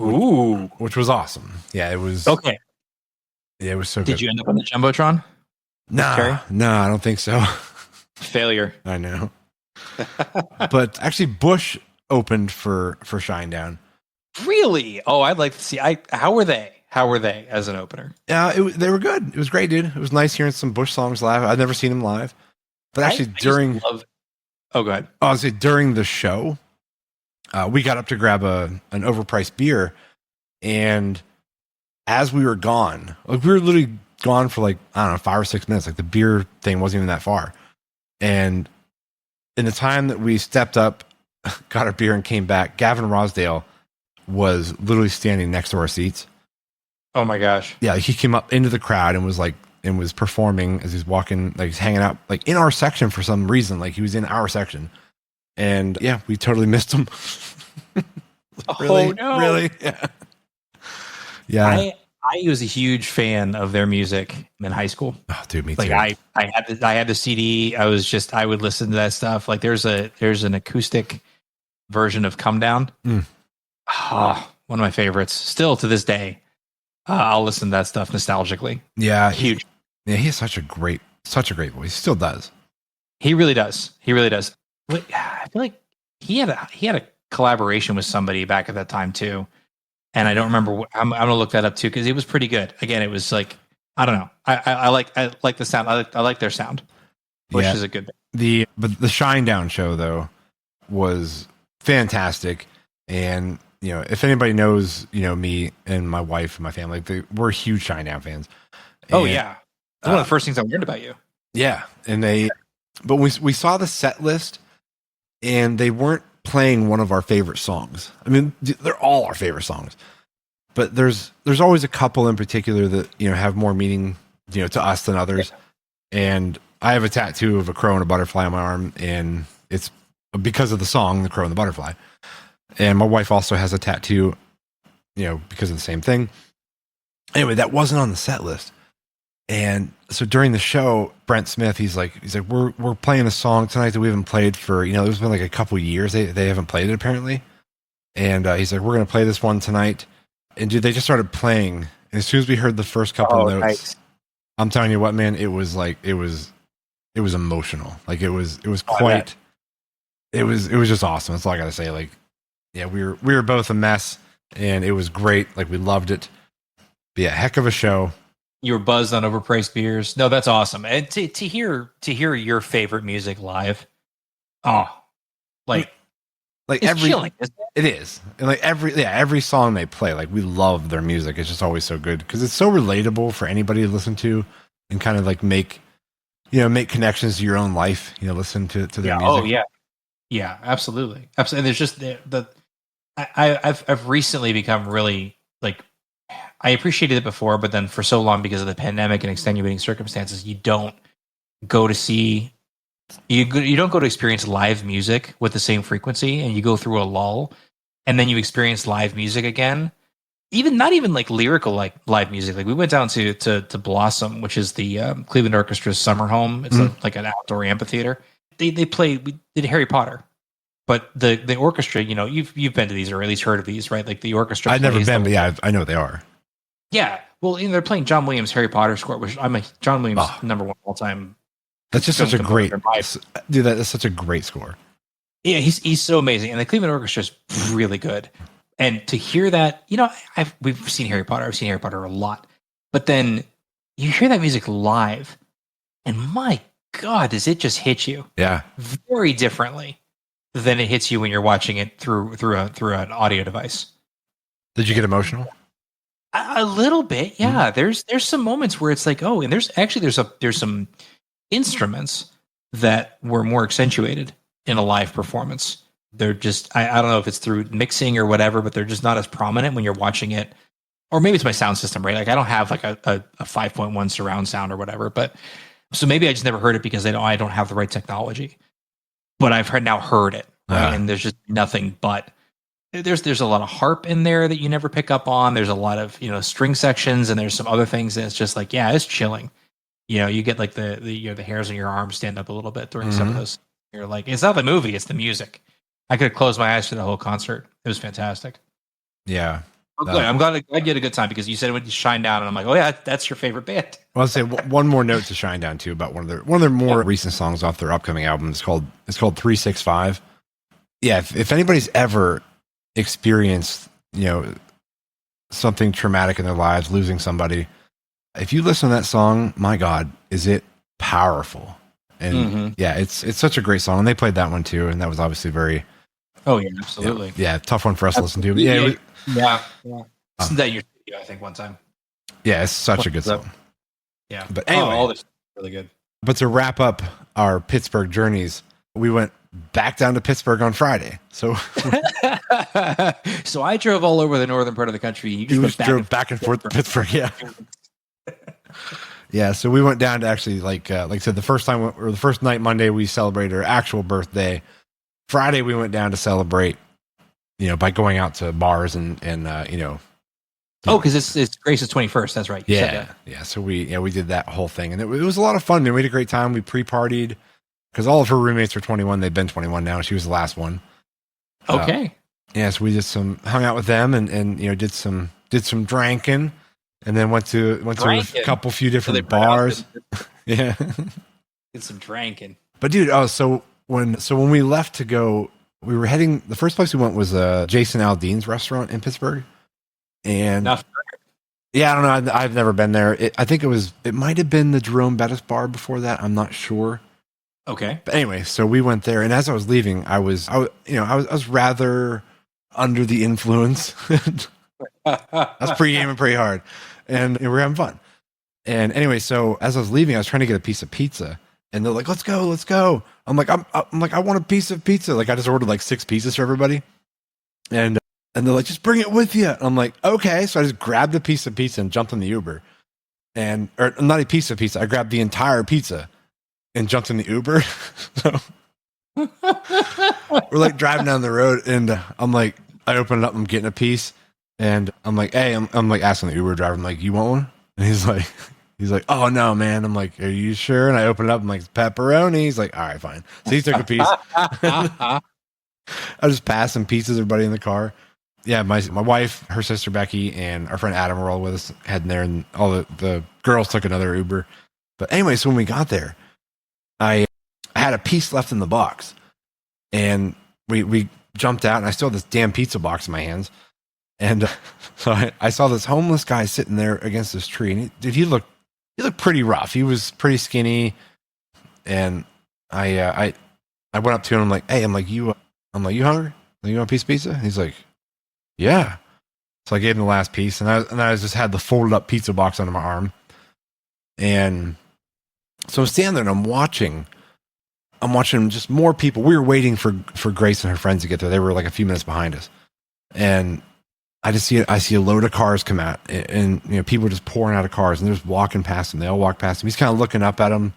Ooh. Which was awesome. Yeah, it was. Okay. Yeah, it was so good. Did you end up on the Jumbotron? No, I don't think so. Failure. I know. But actually, Bush opened for Shinedown. Really? Oh, I'd like to see. How were they? How were they as an opener? Yeah, they were good. It was great, dude. It was nice hearing some Bush songs live. I've never seen them live, but actually Oh, go ahead. I was during the show, we got up to grab an overpriced beer, and as we were gone, like we were literally gone for like, I don't know, 5 or 6 minutes. Like the beer thing wasn't even that far, and in the time that we stepped up, got our beer, and came back, Gavin Rosdale was literally standing next to our seats. Oh my gosh. Yeah, he came up into the crowd and was performing as he's walking, like he's hanging out like in our section for some reason. Like he was in our section. And yeah, we totally missed him. Really? Oh no. Really? Yeah. Yeah. I was a huge fan of their music in high school. Oh, dude, me too. Like I had the CD. I would listen to that stuff. Like there's an acoustic version of Come Down. Mm. One of my favorites still to this day. I'll listen to that stuff nostalgically. Yeah. Huge. He has such a great voice. He still does. He really does. Wait, I feel like he had a collaboration with somebody back at that time too. And I don't remember. I'm going to look that up too, because it was pretty good. Again, it was like, I don't know. I like the sound. I like their sound. Bush is a good band. But the Shinedown show though was fantastic. And if anybody knows, me and my wife and my family, we're huge Shinedown fans. Oh yeah, that's one of the first things I learned about you. Yeah, but we saw the set list, and they weren't playing one of our favorite songs. I mean, they're all our favorite songs, but there's always a couple in particular that have more meaning, to us than others. Yeah. And I have a tattoo of a crow and a butterfly on my arm, and it's because of the song, "The Crow and the Butterfly." And my wife also has a tattoo, because of the same thing. Anyway, that wasn't on the set list. And so during the show, Brent Smith, he's like, we're playing a song tonight that we haven't played for, it's been like a couple years. They haven't played it apparently. And he's like, we're going to play this one tonight. And dude, they just started playing. And as soon as we heard the first couple notes, nice. I'm telling you what, man, it was emotional. Like it was quite, it was just awesome. That's all I got to say. Like, yeah, we were both a mess, and it was great. Like we loved it. But yeah, heck of a show. You were buzzed on overpriced beers. No, that's awesome. And to hear your favorite music live, like every chilling, isn't it is, and like every song they play, like we love their music. It's just always so good because it's so relatable for anybody to listen to, and kind of like make connections to your own life. Listen to their music. Oh yeah, absolutely. And there's just I've recently become really like, I appreciated it before, but then for so long, because of the pandemic and extenuating circumstances, you don't go to experience live music with the same frequency, and you go through a lull, and then you experience live music again. Not even like lyrical, like live music. Like we went down to Blossom, which is the Cleveland Orchestra's summer home. It's like an outdoor amphitheater. We did Harry Potter. But the orchestra, you've been to these, or at least heard of these, right? Like the orchestra. I've never been, but yeah, I know what they are. Yeah, well, they're playing John Williams' Harry Potter score, which I'm a John Williams number one all time. That's just such a great dude. That's such a great score. Yeah, he's so amazing, and the Cleveland Orchestra is really good. And to hear that, we've seen Harry Potter. I've seen Harry Potter a lot, but then you hear that music live, And my God, does it just hit you? Yeah. Very differently than it hits you when you're watching it through an audio device. Did you get emotional? A little bit, yeah. There's some moments where it's like, oh, and there's some instruments that were more accentuated in a live performance. They're just I don't know if it's through mixing or whatever, but they're just not as prominent when you're watching it. Or maybe it's my sound system, right? Like I don't have like a 5.1 surround sound or whatever, but so maybe I just never heard it because I don't have the right technology. But I've now heard it, right? And there's just nothing but there's a lot of harp in there that you never pick up on. There's a lot of string sections, and there's some other things that it's just like, yeah, it's chilling. You get like the hairs on your arms stand up a little bit during some of those. You're like, it's not the movie, it's the music. I could have closed my eyes for the whole concert. It was fantastic. Yeah. Good. I'm glad you had a good time because you said it went to Shinedown, and I'm like, oh yeah, that's your favorite band. Well, I'll say one more note to Shinedown too about one of their more recent songs off their upcoming album. It's called 365. Yeah, if anybody's ever experienced something traumatic in their lives, losing somebody, if you listen to that song, my God, is it powerful? And yeah, it's such a great song, and they played that one too, and that was obviously very. Oh yeah, absolutely. Yeah, tough one for us to listen to. But yeah. Listen to that in your studio, I think one time. Yeah, it's such a good song. Yeah, but anyway, all this is really good. But to wrap up our Pittsburgh journeys, we went back down to Pittsburgh on Friday. So, so I drove all over the northern part of the country. You just drove back and forth to Pittsburgh. Yeah. Yeah. So we went down to actually, like I said, the first night, Monday, we celebrated our actual birthday. Friday, we went down to celebrate, by going out to bars and because it's Grace's 21st. That's right. Yeah. So we did that whole thing, and it was a lot of fun. Man, we had a great time. We pre-partied because all of her roommates are 21. They've been 21 now. She was the last one. Okay. So we hung out with them and did some drinking, and then went to a few different bars. Yeah. Did some drinking. But dude, so when we left to go, we were heading. The first place we went was Jason Aldean's restaurant in Pittsburgh, and yeah, I don't know. I've never been there. I think it might have been the Jerome Bettis bar before that. I'm not sure. Okay. But anyway, so we went there, and as I was leaving, I was rather under the influence. I was pre-gaming pretty hard, and we were having fun. And anyway, so as I was leaving, I was trying to get a piece of pizza, and they're like, "Let's go." I'm like, I want a piece of pizza. Like I just ordered like 6 pieces for everybody, and they're like, "Just bring it with you." I'm like, "Okay." So I just grabbed a piece of pizza and jumped in the Uber, or not a piece of pizza. I grabbed the entire pizza and jumped in the Uber. So we're like driving down the road, and I'm like, I open it up, I'm getting a piece, and I'm like, hey, I'm like asking the Uber driver, I'm like, you want one? And he's like, oh no, man. I'm like, are you sure? And I open it up, I'm like, pepperoni. He's like, all right, fine. So he took a piece. I was just passing pieces, everybody in the car. Yeah, my wife, her sister Becky, and our friend Adam were all with us heading there, and all the girls took another Uber. But anyway, so when we got there, I had a piece left in the box, and we jumped out, and I still had this damn pizza box in my hands. And so I saw this homeless guy sitting there against this tree, and he looked pretty rough. He was pretty skinny, and I went up to him. I'm like, hey, you hungry? You want a piece of pizza? And he's like, yeah. So I gave him the last piece, and I just had the folded up pizza box under my arm, and so I'm standing there and I'm watching just more people. We were waiting for Grace and her friends to get there. They were like a few minutes behind us, and I see a load of cars come out, and people just pouring out of cars, and they're just walking past him. They all walk past him. He's kind of looking up at them,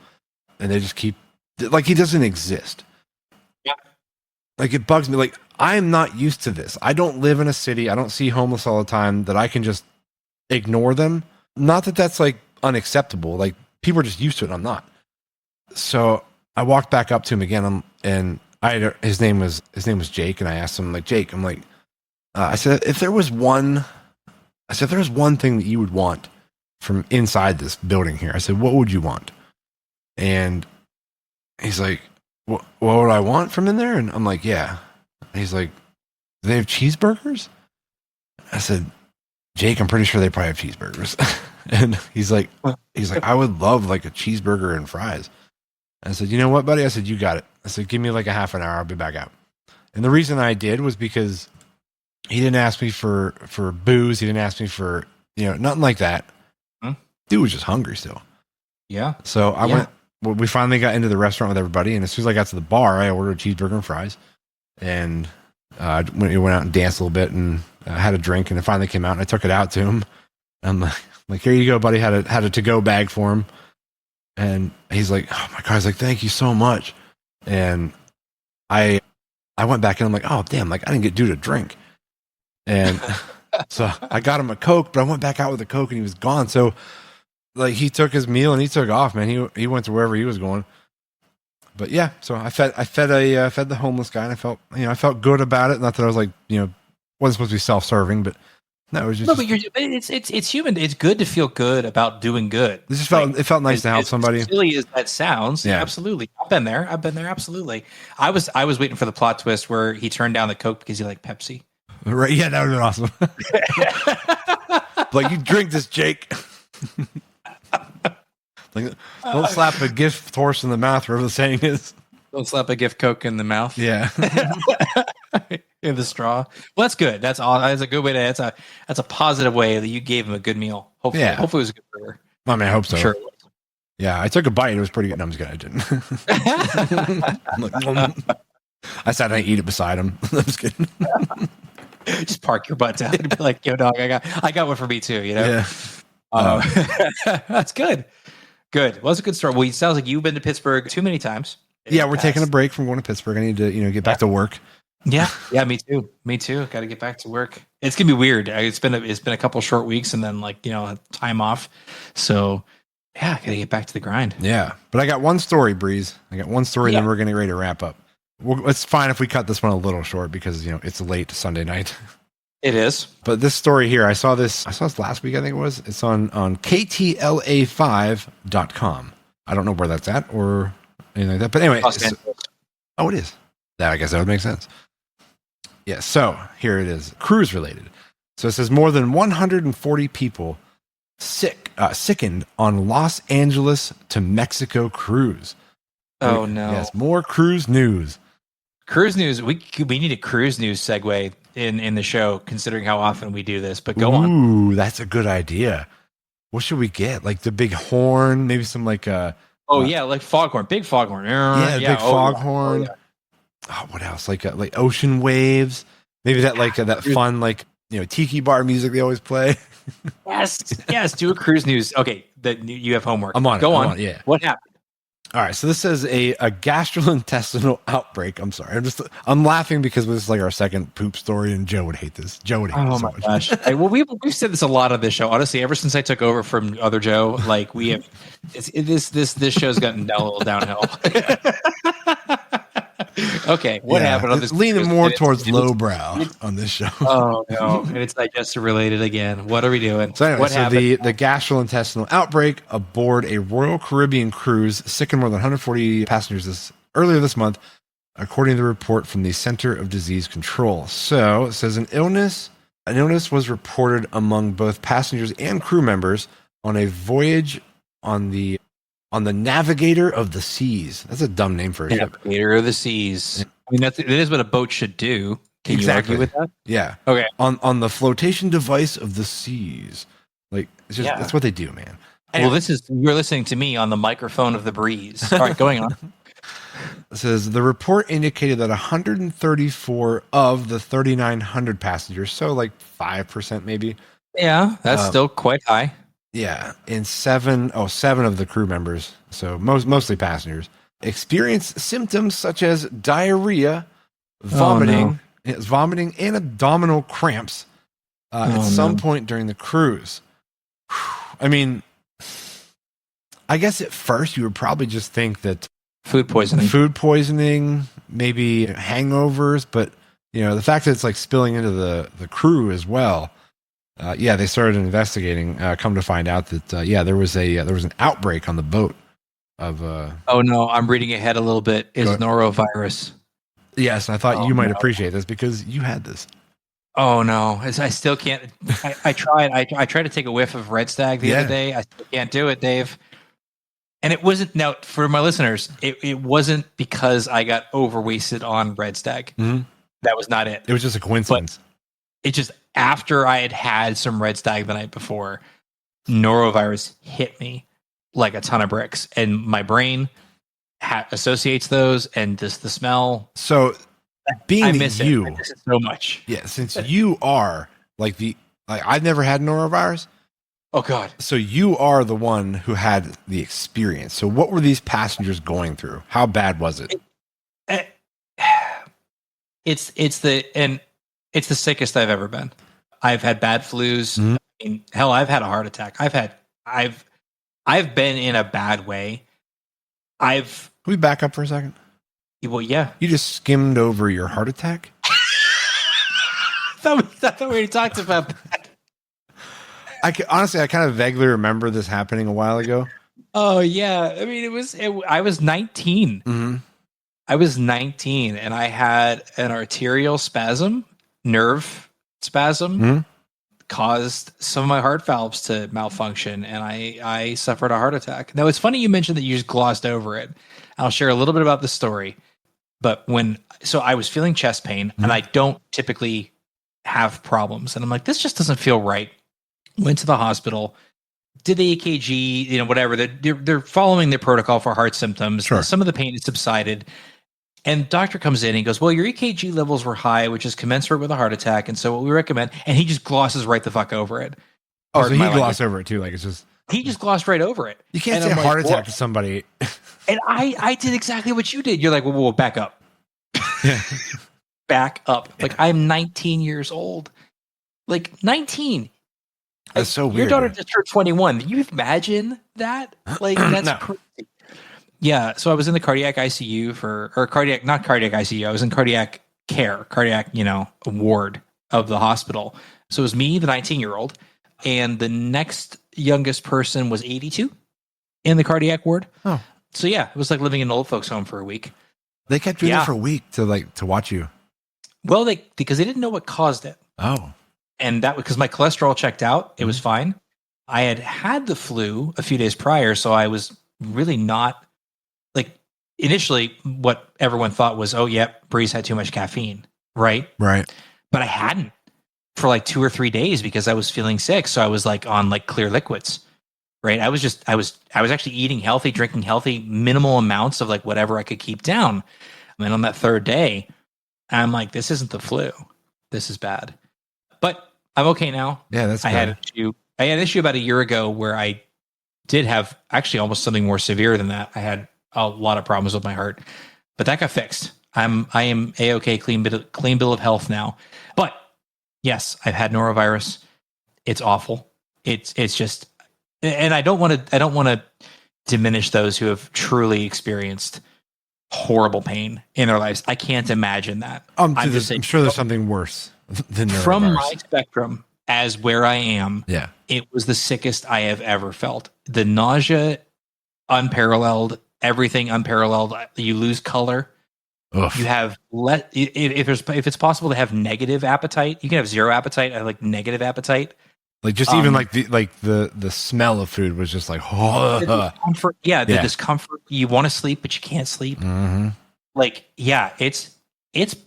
and they just keep like he doesn't exist. Yeah, like it bugs me. Like I'm not used to this. I don't live in a city. I don't see homeless all the time that I can just ignore them. Not that that's like unacceptable. Like people are just used to it. I'm not. So I walked back up to him again, and his name was Jake, and I asked him, like, Jake, I'm like, I said, if there was one thing that you would want from inside this building here, I said, what would you want? And he's like, what would I want from in there? And I'm like, yeah. And he's like, do they have cheeseburgers? I said, Jake, I'm pretty sure they probably have cheeseburgers. And he's like, I would love like a cheeseburger and fries. I said, you know what, buddy? I said, you got it. I said, give me like a half an hour. I'll be back out. And the reason I did was because he didn't ask me for booze. He didn't ask me for, nothing like that. Dude was just hungry still. Yeah. So I went, we finally got into the restaurant with everybody. And as soon as I got to the bar, I ordered a cheeseburger and fries. And we went out and danced a little bit and had a drink. And it finally came out and I took it out to him. I'm like, here you go, buddy. Had a to-go bag for him. And he's like, oh my God. He's like, thank you so much. And I went back and I'm like, oh damn, like I didn't get dude a drink. And so I got him a Coke, but I went back out with a Coke and he was gone. So like he took his meal and he took off, man. He went to wherever he was going. But yeah, so I fed the homeless guy and I felt good about it. Not that I was like, wasn't supposed to be self-serving, but no, it was just. No, but it's human. It's good to feel good about doing good. It felt nice to help somebody. As silly as that sounds, yeah, absolutely. I've been there. Absolutely. I was waiting for the plot twist where he turned down the Coke because he liked Pepsi. Right? Yeah, that would have been awesome. Like you drink this, Jake. Like, don't slap a gift horse in the mouth, whatever the saying is. Don't slap a gift Coke in the mouth. Yeah. In the straw. Well, that's good. That's all. That's a good way to. That's a positive way that you gave him a good meal. Hopefully, it was a good burger. I mean, I hope so. Sure. Yeah, I took a bite. It was pretty good. No, I'm just kidding. I didn't. I sat and I eat it beside him. I'm just kidding. Just park your butt down and be like, "Yo, dog, I got one for me too." Yeah. That's good. Good. Well, that's a good story. Well, it sounds like you've been to Pittsburgh too many times. Yeah, we're taking a break from going to Pittsburgh. I need to, get back to work. Yeah, me too. Got to get back to work. It's gonna be weird. It's been a couple short weeks and then time off. So yeah, got to get back to the grind. Yeah, but I got one story, Breeze. Then we're getting ready to wrap up. Well, it's fine if we cut this one a little short because it's late Sunday night. It is. But this story here, I saw this last week. I think it was. It's on ktla5.com. I don't know where that's at or anything like that. But anyway, it is. That I guess that would make sense. Yeah, so here it is, cruise related. So it says more than 140 people sickened on Los Angeles to Mexico cruise. Oh no! Yes, more cruise news. Cruise news. We need a cruise news segue in the show, considering how often we do this. But go on. Ooh, that's a good idea. What should we get? Like the big horn, maybe some like like foghorn, big foghorn. Big foghorn. Oh, what else? Like ocean waves. Maybe that that fun tiki bar music they always play. Yes. Do a cruise news. Okay, you have homework. I'm on. Go on. Yeah. What happened? All right. So this says a gastrointestinal outbreak. I'm sorry. I'm laughing because this is like our second poop story, and Joe would hate this. Joe would hate this so much. Gosh. Hey, well, we've said this a lot on this show. Honestly, ever since I took over from other Joe, we have this show's gotten a little downhill. Okay, what happened on this? Leaning more towards lowbrow on this show. Oh no, and it's digestive related again. What are we doing? So anyway, the gastrointestinal outbreak aboard a Royal Caribbean cruise sickened more than 140 passengers earlier this month, according to the report from the Center of Disease Control. So it says an illness was reported among both passengers and crew members on a voyage on the Navigator of the Seas. That's a dumb name for a ship. Navigator of the Seas. I mean, that is what a boat should do. Can you argue with that? Yeah. Okay. On the flotation device of the seas. It's just that's what they do, man. Anyway. Well, you're listening to me on the microphone of the breeze. All right, going on. It says the report indicated that 134 of the 3,900 passengers, so 5% maybe. Yeah, that's still quite high. Yeah, and seven of the crew members, so mostly passengers, experienced symptoms such as diarrhea, vomiting and abdominal cramps at some point during the cruise. I mean, I guess at first you would probably just think that food poisoning, maybe hangovers, but the fact that it's spilling into the crew as well. They started investigating. Come to find out that there was an outbreak on the boat of. Oh no, I'm reading ahead a little bit. Is norovirus? Yes, I thought you might appreciate this because you had this. Oh no, I still can't. I tried. I tried to take a whiff of Red Stag the other day. I still can't do it, Dave. And it wasn't, now for my listeners, it wasn't because I got overwasted on Red Stag. Mm-hmm. That was not it. It was just a coincidence. But it just, after I had some Red Stag the night before, norovirus hit me like a ton of bricks, and my brain associates those and just the smell. So being I miss it. you, I miss it so much. yeah, since you are like I've never had norovirus. Oh God. So you are the one who had the experience. So what were these passengers going through? How bad was it? It's the sickest I've ever been. I've had bad flus. Mm-hmm. I mean, hell, I've had a heart attack. I've been in a bad way. Can we back up for a second? Well, yeah. You just skimmed over your heart attack? I thought we already talked about that. Honestly, I kind of vaguely remember this happening a while ago. Oh yeah. I mean, I was 19. Mm-hmm. I was 19 and I had an arterial spasm, nerve spasm, Mm-hmm. caused some of my heart valves to malfunction, and I suffered a heart attack. Now, it's funny you mentioned that you just glossed over it. I'll share a little bit about the story. But so I was feeling chest pain, Mm-hmm. and I don't typically have problems. And I'm like, this just doesn't feel right. Went to the hospital, did the EKG, whatever. They're following their protocol for heart symptoms. Sure. Some of the pain is subsided. And doctor comes in and he goes, well, your EKG levels were high, which is commensurate with a heart attack. And so what we recommend, and he just glosses right the fuck over it. Oh, so he glossed over it too. Like it's just, he just glossed right over it. you can't say heart attack to somebody. And I did exactly what you did. You're like, well, back up. Yeah. Back up. Like, I'm 19 years old. Like 19. That's so weird. Your daughter just turned 21. Can you imagine that? Like, that's No. crazy. Yeah. So I was in the cardiac ICU not cardiac ICU. I was in cardiac care, ward of the hospital. So it was me, the 19-year-old, and the next youngest person was 82 in the cardiac ward. Oh. So yeah, it was like living in an old folks home for a week. They kept doing that for a week to watch you. Well, because they didn't know what caused it. Oh. And that was because my cholesterol checked out. It was fine. I had the flu a few days prior, so I was really not, like, initially what everyone thought was, oh, yep, Breeze had too much caffeine, right? Right. But I hadn't for like 2 or 3 days because I was feeling sick. So I was like on like clear liquids, right? I was actually eating healthy, drinking healthy, minimal amounts of like whatever I could keep down. And then on that third day, I'm like, this isn't the flu. This is bad. But I'm okay now. Yeah, that's good. I had an issue about a year ago where I did have actually almost something more severe than that. I had a lot of problems with my heart, but that got fixed. I am a-okay, clean bill of health now. But yes, I've had norovirus. It's awful. It's just, and I don't want to diminish those who have truly experienced horrible pain in their lives. I can't imagine that. I'm sure there's something worse than norovirus. From my spectrum, as where I am, yeah, it was the sickest I have ever felt. The nausea, unparalleled. Everything unparalleled. You lose color. Ugh. You have if it's possible to have negative appetite. You can have zero appetite. I like negative appetite. Like just even the smell of food was just like the discomfort. Yeah, the discomfort. You want to sleep, but you can't sleep. Mm-hmm. Like, yeah, it's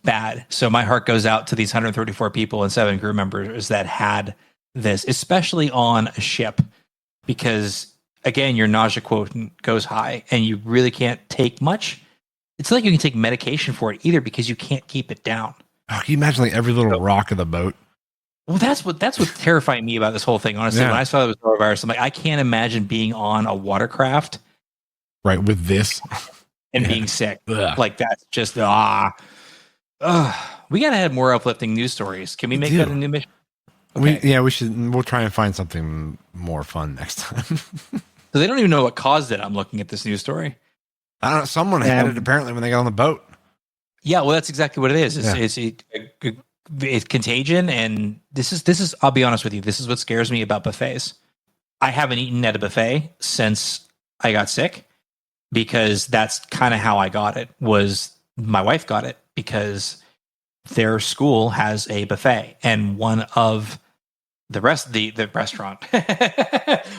bad. So my heart goes out to these 134 people and 7 crew members that had this, especially on a ship, because again, your nausea quotient goes high and you really can't take much. It's not like you can take medication for it either because you can't keep it down. Oh, can you imagine like every little rock of the boat? Well, that's what's terrifying me about this whole thing. Honestly, when I saw it was norovirus, I'm like, I can't imagine being on a watercraft, right, with this and being sick. Ugh. Like that's just we gotta have more uplifting news stories. Can we make that a new mission? Okay. We should. We'll try and find something more fun next time. So they don't even know what caused it. I'm looking at this news story. I don't know. Someone had it apparently when they got on the boat. Yeah, well, that's exactly what it is. It's contagion, and this is. I'll be honest with you. This is what scares me about buffets. I haven't eaten at a buffet since I got sick because that's kind of how I got it. Was my wife got it because their school has a buffet, and one of the restaurant,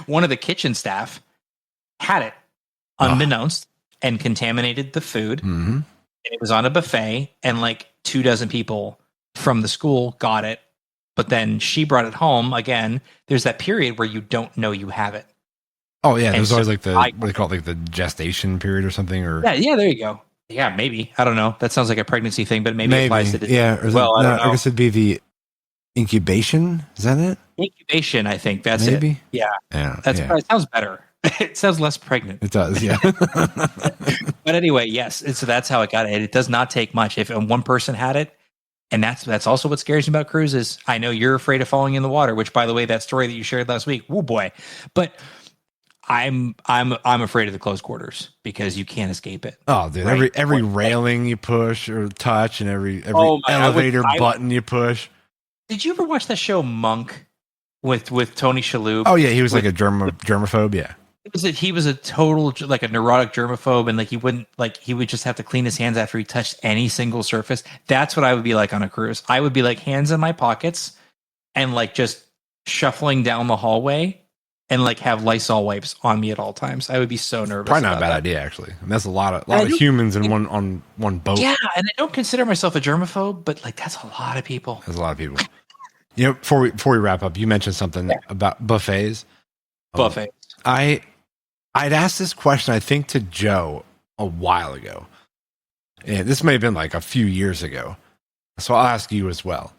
one of the kitchen staff had it unbeknownst and contaminated the food. Mm-hmm. And it was on a buffet, and like 24 people from the school got it. But then she brought it home again. There's that period where you don't know you have it. Oh yeah, And there's so always like what they call it, like the gestation period or something, or yeah, there you go. Yeah, maybe. I don't know. That sounds like a pregnancy thing, but maybe it applies to or well. I don't know. I guess it'd be the incubation. Is that it? Incubation, I think that's Maybe? it. Yeah, Yeah, it sounds better. It sounds less pregnant. it does. Yeah. But anyway, yes. So that's how it got it. It does not take much. If one person had it, and that's also what scares me about cruises. I know you're afraid of falling in the water, which, by the way, that story that you shared last week, oh boy. But I'm afraid of the close quarters because you can't escape it. Oh, dude! Right? Every railing you push or touch, and every Oh my, elevator button you push. Did you ever watch that show Monk with Tony Shalhoub? Oh yeah, he was like a germaphobe. Yeah. He was a total like a neurotic germaphobe, and like he would just have to clean his hands after he touched any single surface. That's what I would be like on a cruise. I would be like hands in my pockets and like just shuffling down the hallway and like have Lysol wipes on me at all times. I would be so nervous. Probably not a about bad that. idea, actually. And that's a lot of humans in one boat. Yeah, and I don't consider myself a germaphobe, but like that's a lot of people. There's a lot of people. You know, before we wrap up, you mentioned something about buffets. Buffet. I'd asked this question, I think, to Joe a while ago. And this may have been like a few years ago. So I'll ask you as well.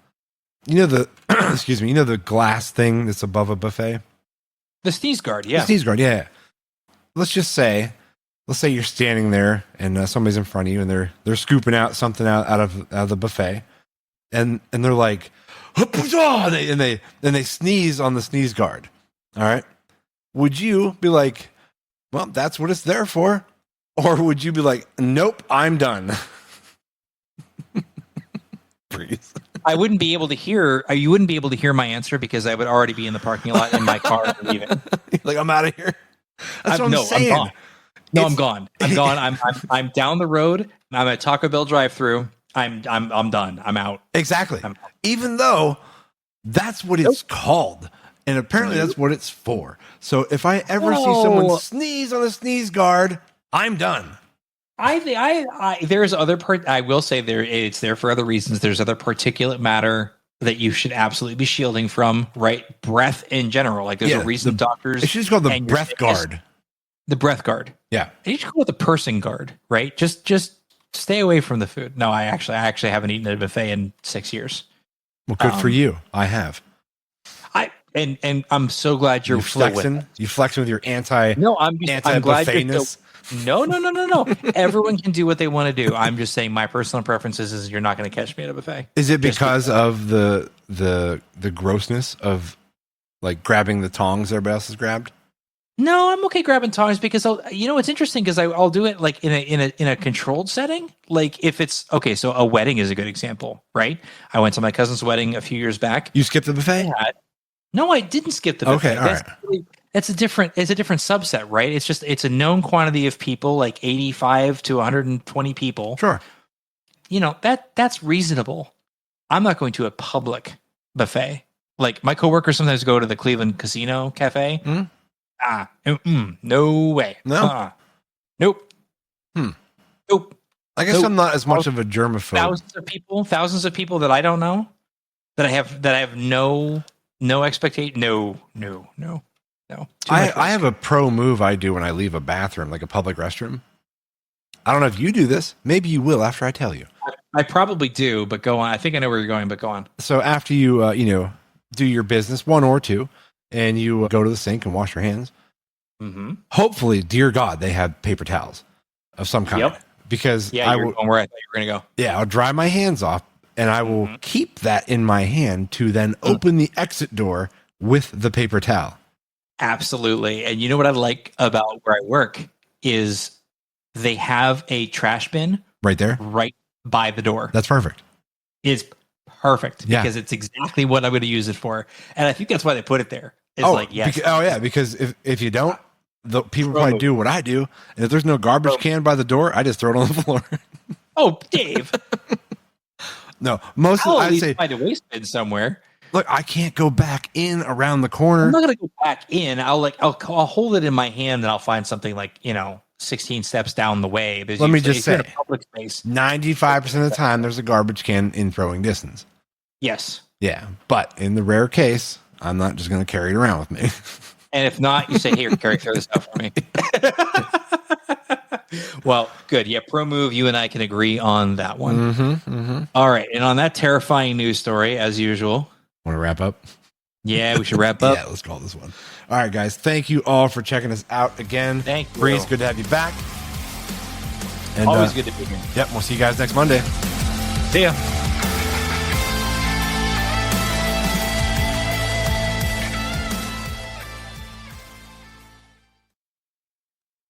You know the excuse me, you know the glass thing that's above a buffet? The sneeze guard, yeah. The sneeze guard, yeah. Let's say you're standing there and somebody's in front of you and they're scooping out something out of the buffet. And they're like, and they sneeze on the sneeze guard. All right. Would you be like, well, that's what it's there for? Or would you be like, nope, I'm done? Breathe. I wouldn't be able to hear. You wouldn't be able to hear my answer because I would already be in the parking lot in my car leaving. Like, I'm out of here. That's what I'm saying. I'm gone. No, I'm gone. I'm gone. I'm down the road. I'm at Taco Bell drive-through. I'm done. I'm out. Exactly. Even though that's what it's called. And apparently that's what it's for. So if I ever see someone sneeze on the sneeze guard, I'm done. There's other part. I will say it's there for other reasons. There's other particulate matter that you should absolutely be shielding from, right? Breath in general. Like there's a reason doctors. It's just called the breath guard. The breath guard. Yeah. And you should call it the person guard, right? Just stay away from the food. No, I actually haven't eaten at a buffet in 6 years. Well, good for you. I have. And I'm so glad you're flexing. You flexing with your I'm glad you're No. Everyone can do what they want to do. I'm just saying my personal preference is you're not going to catch me at a buffet. Is it because of the grossness of like grabbing the tongs everybody else has grabbed? No, I'm okay grabbing tongs because it's interesting because I'll do it like in a controlled setting. Like if it's okay, so a wedding is a good example, right? I went to my cousin's wedding a few years back. You skipped the buffet? No, I didn't skip the buffet. Okay, all right. It's a different subset, right? It's a known quantity of people, like 85 to 120 people. Sure. That's reasonable. I'm not going to a public buffet. Like my coworkers sometimes go to the Cleveland Casino Cafe. No way. No. Nope. Nope. I guess I'm not as much of a germaphobe. Thousands of people that I don't know, that I have no expectation. No. I have a pro move I do when I leave a bathroom, like a public restroom. I don't know if you do this. Maybe you will after I tell you. I probably do, but go on. I think I know where you're going, but go on. So after you, do your business, one or two, and you go to the sink and wash your hands. Mm-hmm. Hopefully, dear God, they have paper towels of some kind. Yep. Because you're going where I thought you were going to go. Yeah, I'll dry my hands off, and I will keep that in my hand to then open the exit door with the paper towel. Absolutely. And you know what I like about where I work is they have a trash bin right there, right by the door. That's perfect. It's perfect because it's exactly what I'm going to use it for. And I think that's why they put it there. It's because if you don't, the people probably do what I do. And if there's no garbage can by the door, I just throw it on the floor. Oh, Dave. No, most of I'll at I'd least say, find a waste bin somewhere. look, I can't go back in around the corner. I'm not gonna go back in. I'll hold it in my hand and I'll find something 16 steps down the way. Let me just say, public space. 95% of the time, there's a garbage can in throwing distance. Yes. Yeah, but in the rare case, I'm not just going to carry it around with me. And if not, you say, "Here, Carrie, throw this out for me." Well, good. Yeah, pro move. You and I can agree on that one. All right, and on that terrifying news story, as usual. Want to wrap up? Yeah, we should wrap up. Yeah, let's call this one. All right, guys. Thank you all for checking us out again. Thank you. Breeze, good to have you back. And, always good to be here. Yep, we'll see you guys next Monday. See ya.